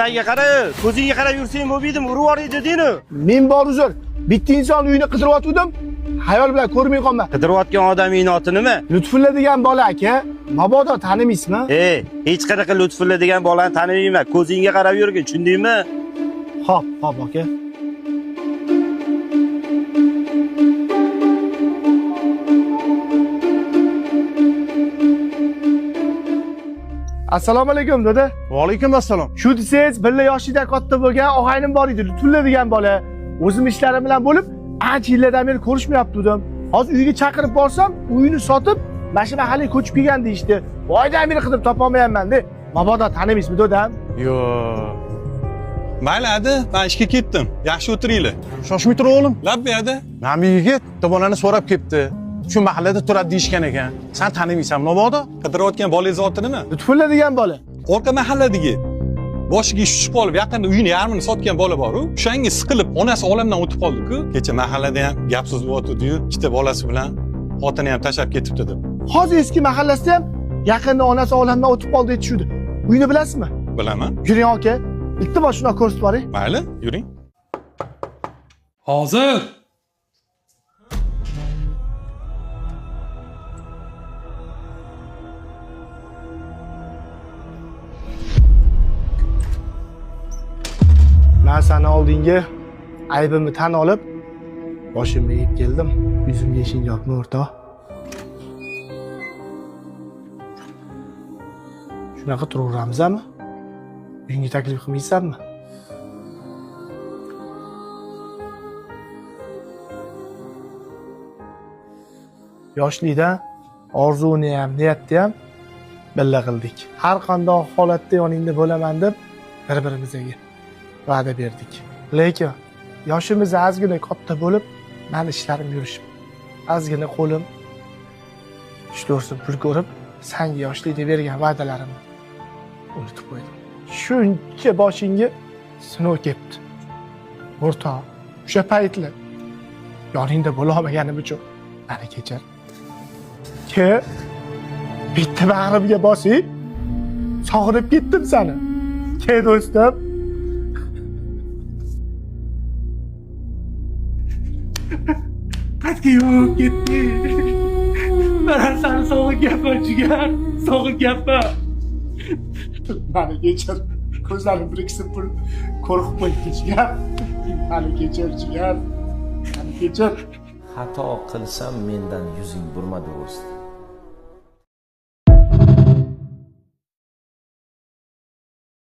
Menga qara, ko'zingga qarab yursang bo'lmaydimi? Urib yuboraydingmi? Men bor uzr. Bitta inson uyini qidirayotgandim. Hayol bilan ko'rmay qolma. Qidirayotgan odamning oti nima? Lutfulla degan bola aka. Mabodo tanimaysizmi? Hech qanaqa Lutfulla degan bolani tanimayman. Ko'zingga qarab yurgin, tushundingmi? Xo'p, aka. Assalomu alaykum dada. Va alaykum assalom. Shu desangiz, billa yoshida katta bo'lgan og'aynim bor edi, Lutfulla degan bola. O'zim ishlarim bilan bo'lib, ancha yillardan beri ko'rishmayaptim. Hozir uyga chaqirib borsam, uyini sotib, mana mahallaga ko'chib kelgan deyishdi. Voydan beri qidirib topolmayapman-da. Mabodo tanimaysizmi dadam? Yo'q. Mayli adi, men ishga ketdim. Yaxshi o'tiringlar. Shoshmay tur o'g'lim. Labbi adi. Mana bu yigit tomonani so'rab kelibdi. Shu mahallada turadi deyishgan ekan. Sen tanimaysan, mabodo? Qidirayotgan bolangiz oti nima? Lutfulla degan bola. Orqa mahalladagi boshiga ish tushib qolib, yaqinda uyini yarmini sotgan bola bor-ku. O'shanga siqilib, onasi olamdan o'tib qoldi-ku. Kecha mahallada ham gap so'z bo'lyotdi-yu, ikkita bolasi bilan xotini ham tashlab ketibdi deb. Hozir eski mahallasida ham yaqinda onasi olamdan o'tib qoldi deyishdi. Uyni bilasizmi? Bilaman. Yuring aka. Iltimos shuna ko'rsatib boring. Mayli, yuring. Hozir. Men seni oldinga aybimni tan olib, boshimni yeb keldim. Yuzimga ishing yo'qmi, o'rtoq? Shunaqa turaveramizmi? Uyingga taklif qilmaysanmi? Yoshlikda orzuni ham, niyatni ham birga qildik. Har qanday holatda yoningda bo'laman deb bir-birimizga va'da berdik. Lekin yoshimiz ozgina katta bo'lib, meni ishlarim yurishib, ozgina qo'lim 3-4 so'm pul ko'rib, senga yoshlikda bergan va'dalarimni unutib qo'ydim. Shuncha boshingga sinov kelibdi. O'rtoq, o'sha paytlar yoningda bo'la olmaganim uchun meni kechir. Bitta bag'rimga bosib, sog'inib ketdim seni. Do'stim. Qatga yo'q ketdi. Men seni sog'inganman, jigar. Sog'inganman. Meni kechir. Ko'zlarim bir ikki pul qo'rqib qo'ydi, jigar. Meni kechir, jigar. Meni kechir. Xato qilsam mendan yuzing burma do'st.